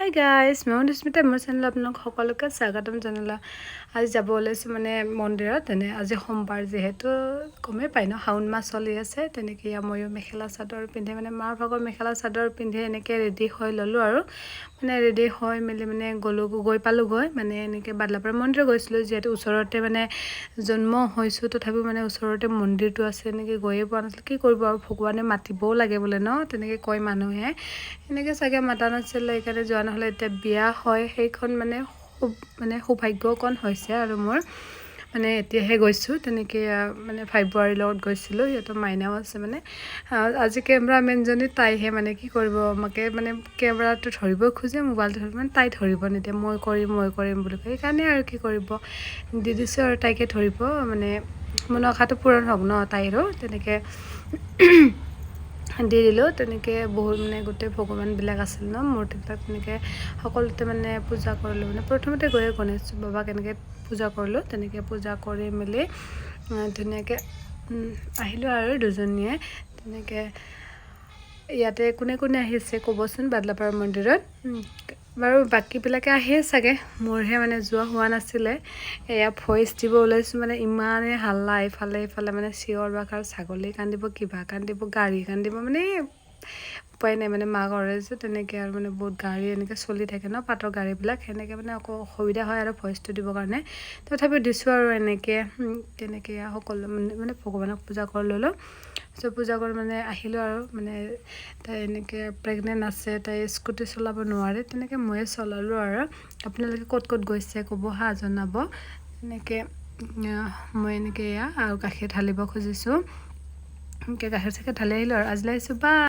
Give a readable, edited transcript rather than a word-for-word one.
Hi guys, মই অনুস্মিতা। মোৰ চেনেলত আপোনালোক সকলোকে স্বাগতম জনালোঁ। আজি যাব ওলাইছোঁ মানে মন্দিৰত। আজি সোমবাৰ যিহেতু গমেই পায় ন, শাওণ মাহ চলি আছে। তেনেকৈ ময়ো মেখেলা চাদৰ পিন্ধি মানে মাৰ ভাগৰ মেখেলা চাদৰ পিন্ধি এনেকৈ ৰেডি হৈ ল'লোঁ আৰু মানে ৰেডি হৈ মেলি মানে গৈ পালোঁগৈ মানে এনেকৈ বাদলাপাৰা মন্দিৰ গৈছিলোঁ। যিহেতু ওচৰতে মানে জন্ম হৈছোঁ, তথাপিও মানে ওচৰতে মন্দিৰটো আছে। এনেকৈ গৈয়ে পোৱা নাছিলোঁ। কি কৰিব আৰু, ভগৱানে মাতিবও লাগে বোলে ন, তেনেকৈ কয় মানুহে। এনেকৈ চাগে মাতা নাছিলে, সেইকাৰণে যোৱা নহ'লে। এতিয়া বিয়া হয়, সেইখন মানে সৌভাগ্যকণ হৈছে আৰু মোৰ মানে এতিয়াহে গৈছোঁ। তেনেকৈ মানে ভাই বোৱাৰীৰ লগত গৈছিলোঁ। সিহঁতৰ মাইনাও আছে মানে। আজি কেমেৰামেনজনী তাইহে মানে কি কৰিব, আমাকে মানে কেমেৰাটো ধৰিব খোজে, মোবাইলটো ধৰিব মানে তাই ধৰিব নিদিয়ে। মই কৰিম বুলি কয়। সেইকাৰণে আৰু কি কৰিব, দি দিছোঁ আৰু তাইকে ধৰিব। মানে মোৰ আশাটো পূৰণ হওক ন তাইৰো। তেনেকৈ দি দিলোঁ। তেনেকৈ বহুত মানে গোটেই ভগৱানবিলাক আছিল ন, মূৰ্তিবিলাক। তেনেকৈ সকলোতে মানে পূজা কৰিলোঁ। মানে প্ৰথমতে গৈয়ে গণেশ বাবাক এনেকৈ পূজা কৰিলোঁ। তেনেকৈ পূজা কৰি মেলি ধুনীয়াকৈ আহিলোঁ আৰু দুজনীয়ে। তেনেকৈ ইয়াতে কোনে কোনে আহিছে ক'বচোন বাদলাপাৰা মন্দিৰত। বাৰু বাকীবিলাকে আহিয়ে চাগে, মোৰহে মানে যোৱা হোৱা নাছিলে। এয়া ভইচ দিব ওলাইছোঁ মানে ইমানেই হাল্লা, ইফালে মানে চিঞৰ বাখৰ, ছাগলী কান্দিব, কিবা কান্দিব, গাড়ী কান্দিব, মানে উপায় নাই মানে মা ঘৰে যে। তেনেকৈ আৰু মানে বহুত গাড়ী এনেকৈ চলি থাকে ন, পাতৰ গাড়ীবিলাক। সেনেকৈ মানে আকৌ অসুবিধা হয় আৰু ভইচটো দিবৰ কাৰণে। তথাপিও দিছোঁ আৰু এনেকৈ তেনেকৈ সকলো মানে ভগৱানক পূজা কৰি ল'লোঁ। চ' পূজা কৰি মানে আহিলোঁ আৰু মানে তাই এনেকৈ প্ৰেগনেণ্ট আছে, তাই স্কুটি চলাব নোৱাৰে। তেনেকৈ ময়ে চলালোঁ আৰু। আপোনালোকে ক'ত গৈছে ক'ব হা, জনাব। এনেকৈ মই এনেকৈ আৰু গাখীৰ ঢালিব খুজিছোঁ। এনেকৈ গাখীৰ চাখীৰ ঢালি আহিলোঁ আৰু আজিলৈ আহিছোঁ বা।